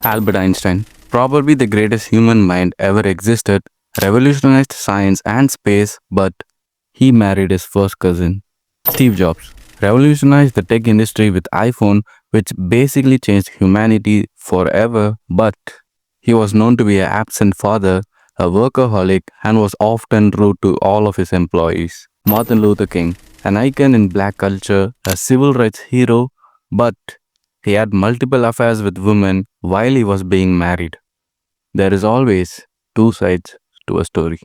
Albert Einstein, probably the greatest human mind ever existed, revolutionized science and space, but he married his first cousin. Steve Jobs revolutionized the tech industry with iPhone, which basically changed humanity forever, but he was known to be an absent father, a workaholic, and was often rude to all of his employees. Martin Luther King, an icon in black culture, a civil rights hero, but he had multiple affairs with women while he was being married. There is always two sides to a story.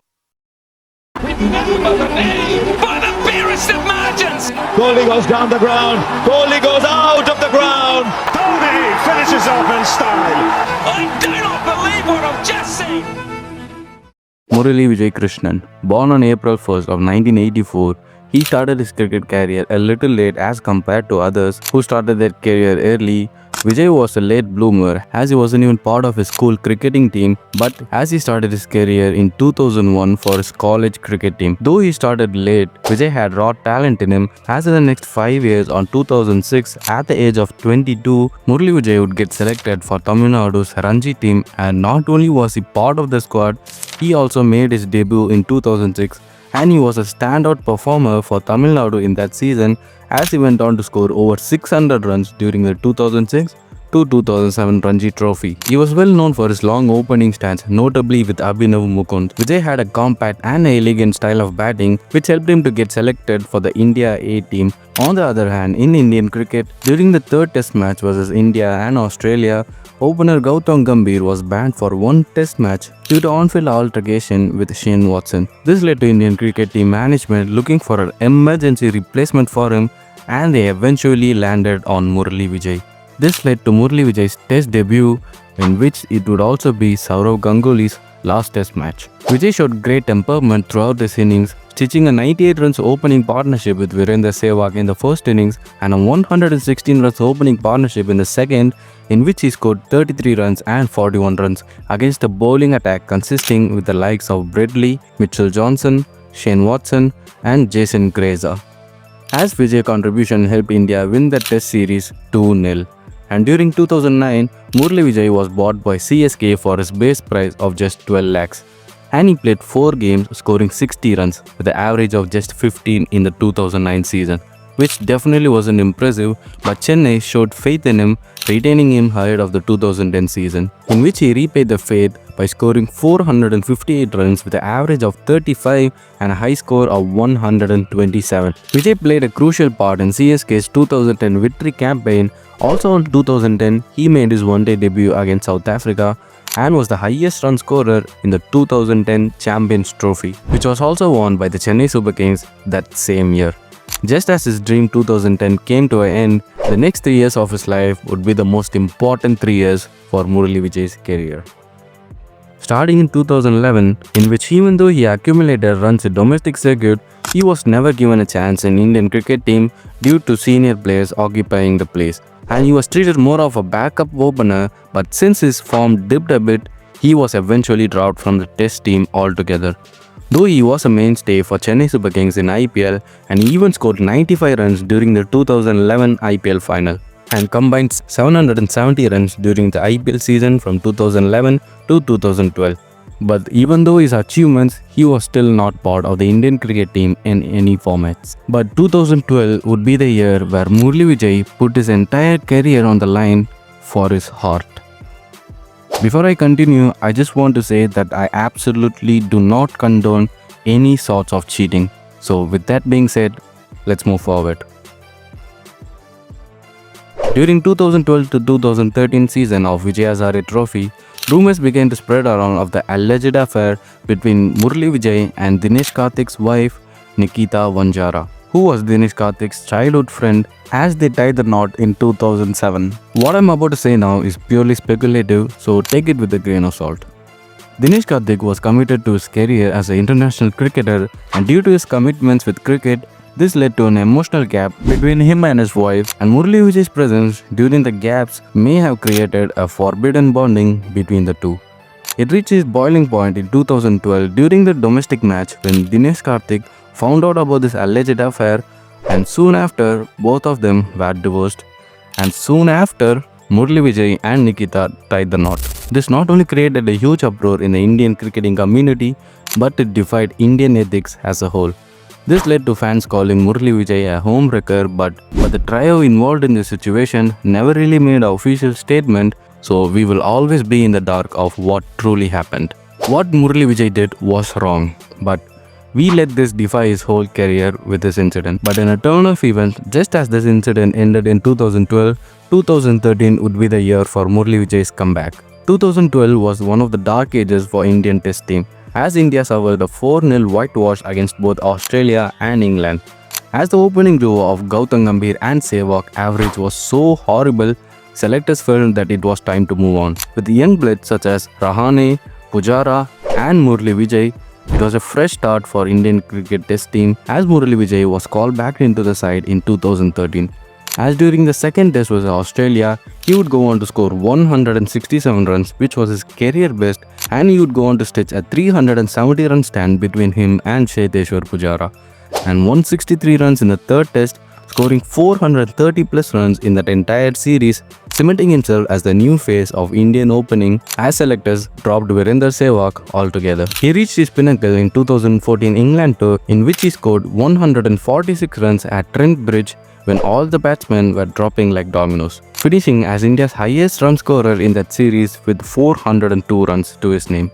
Remember the name by the barest of margins. Goalie goes down the ground. Goalie goes out of the ground. Tony finishes off in style. I do not believe what I've just seen. Murali Vijay, born on April 1st of 1984, he started his cricket career a little late as compared to others who started their career early. Vijay was a late bloomer as he wasn't even part of his school cricketing team, but as he started his career in 2001 for his college cricket team. Though he started late, Vijay had raw talent in him as in the next 5 years on 2006 at the age of 22, Murali Vijay would get selected for Tamil Nadu's Ranji team, and not only was he part of the squad, he also made his debut in 2006 and he was a standout performer for Tamil Nadu in that season as he went on to score over 600 runs during the 2006 to 2007 Ranji Trophy. He was well known for his long opening stance, notably with Abhinav Mukund. Vijay had a compact and elegant style of batting which helped him to get selected for the India A team. On the other hand, in Indian cricket, during the third test match versus India and Australia, opener Gautam Gambhir was banned for one test match due to on-field altercation with Shane Watson. This led to Indian cricket team management looking for an emergency replacement for him, and they eventually landed on Murali Vijay. This led to Murali Vijay's test debut, in which it would also be Sourav Ganguly's last test match. Vijay showed great temperament throughout this innings, stitching a 98 runs opening partnership with Virendra Sehwag in the first innings and a 116 runs opening partnership in the second, in which he scored 33 runs and 41 runs against a bowling attack consisting with the likes of Bradley, Mitchell Johnson, Shane Watson and Jason Grazer. As Vijay's contribution helped India win the test series 2-0. And during 2009, Murali Vijay was bought by CSK for his base price of just 12 lakhs. And he played 4 games scoring 60 runs with an average of just 15 in the 2009 season, which definitely wasn't impressive, but Chennai showed faith in him, retaining him ahead of the 2010 season, in which he repaid the faith by scoring 458 runs with an average of 35 and a high score of 127. Vijay played a crucial part in CSK's 2010 victory campaign. Also in 2010, he made his one-day debut against South Africa and was the highest run scorer in the 2010 Champions Trophy, which was also won by the Chennai Super Kings that same year. Just as his dream 2010 came to an end, the next 3 years of his life would be the most important 3 years for Murali Vijay's career. Starting in 2011, in which even though he accumulated runs in domestic circuit, he was never given a chance in Indian cricket team due to senior players occupying the place, and he was treated more of a backup opener, but since his form dipped a bit, he was eventually dropped from the test team altogether. Though he was a mainstay for Chennai Super Kings in IPL and he even scored 95 runs during the 2011 IPL final and combined 770 runs during the IPL season from 2011 to 2012. But even though his achievements, he was still not part of the Indian cricket team in any formats. But 2012 would be the year where Murali Vijay put his entire career on the line for his heart. Before I continue, I just want to say that I absolutely do not condone any sorts of cheating. So with that being said, let's move forward. During 2012 to 2013 season of Vijay Hazare Trophy, rumors began to spread around of the alleged affair between Murali Vijay and Dinesh Karthik's wife Nikita Vanjara, who was Dinesh Karthik's childhood friend, as they tied the knot in 2007. What I'm about to say now is purely speculative, so take it with a grain of salt. Dinesh Karthik was committed to his career as an international cricketer, and due to his commitments with cricket, this led to an emotional gap between him and his wife, and Murali Vijay's presence during the gaps may have created a forbidden bonding between the two. It reached its boiling point in 2012 during the domestic match when Dinesh Karthik found out about this alleged affair, and soon after both of them were divorced, and soon after Murali Vijay and Nikita tied the knot. This not only created a huge uproar in the Indian cricketing community, but it defied Indian ethics as a whole. This led to fans calling Murali Vijay a home wrecker, but the trio involved in this situation never really made an official statement, so we will always be in the dark of what truly happened. What Murali Vijay did was wrong, but we let this defy his whole career with this incident. But in a turn of events, just as this incident ended in 2012, 2013 would be the year for Murali Vijay's comeback. 2012 was one of the dark ages for Indian Test team, as India suffered a 4-0 whitewash against both Australia and England. As the opening duo of Gautam Gambhir and Sehwag average was so horrible, selectors felt that it was time to move on. With young bloods such as Rahane, Pujara and Murali Vijay, it was a fresh start for Indian cricket test team as Murali Vijay was called back into the side in 2013. As during the second test with Australia, he would go on to score 167 runs, which was his career best, and he would go on to stitch a 370 run stand between him and Cheteshwar Pujara, and 163 runs in the third test, scoring 430 plus runs in that entire series, cementing himself as the new face of Indian opening as selectors dropped Virender Sehwag altogether. He reached his pinnacle in 2014 England tour, in which he scored 146 runs at Trent Bridge when all the batsmen were dropping like dominoes, finishing as India's highest run scorer in that series with 402 runs to his name.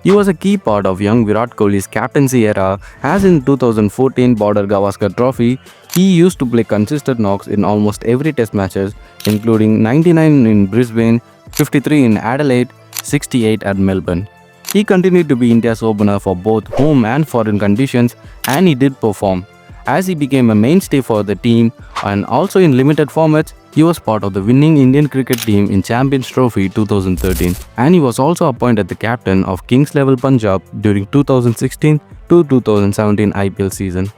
He was a key part of young Virat Kohli's captaincy era, as in 2014 Border Gavaskar Trophy, he used to play consistent knocks in almost every test matches, including 99 in Brisbane, 53 in Adelaide, 68 at Melbourne. He continued to be India's opener for both home and foreign conditions, and he did perform, as he became a mainstay for the team, and also in limited formats, he was part of the winning Indian cricket team in Champions Trophy 2013, and he was also appointed the captain of Kings Level Punjab during 2016 to 2017 IPL season.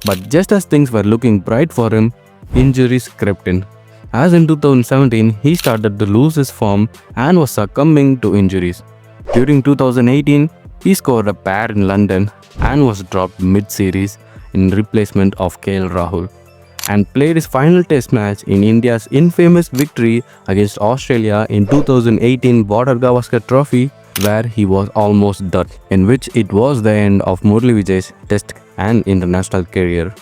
But just as things were looking bright for him, injuries crept in. As in 2017, he started to lose his form and was succumbing to injuries. During 2018, he scored a pair in London and was dropped mid-series in replacement of KL Rahul, and played his final test match in India's infamous victory against Australia in 2018 Border Gavaskar Trophy, where he was almost done, in which it was the end of Murali Vijay's test and international career.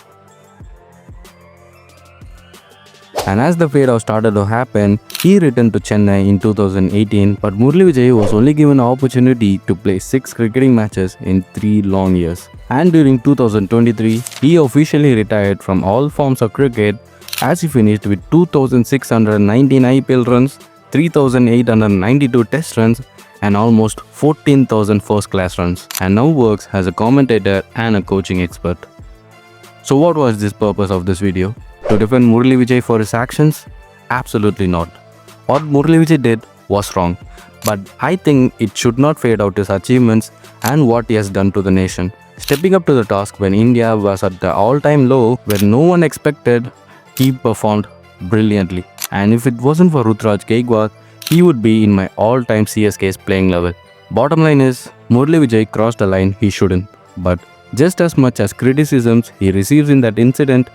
And as the fade out started to happen, he returned to Chennai in 2018, but Murali Vijay was only given an opportunity to play 6 cricketing matches in 3 long years. And during 2023, he officially retired from all forms of cricket, as he finished with 2,619 IPL runs, 3,892 test runs, and almost 14,000 first-class runs, and now works as a commentator and a coaching expert. So what was the purpose of this video? To defend Murali Vijay for his actions? Absolutely not. What Murali Vijay did was wrong, but I think it should not fade out his achievements and what he has done to the nation. Stepping up to the task when India was at the all-time low where no one expected, he performed brilliantly. And if it wasn't for Rutraj Gaikwad, he would be in my all-time CSK's playing level. Bottom line is, Murali Vijay crossed the line he shouldn't. But just as much as criticisms he receives in that incident,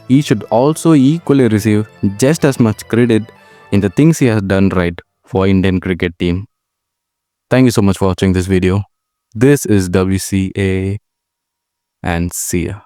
he should also equally receive just as much credit in the things he has done right for Indian cricket team. Thank you so much for watching this video. This is WCA and see ya.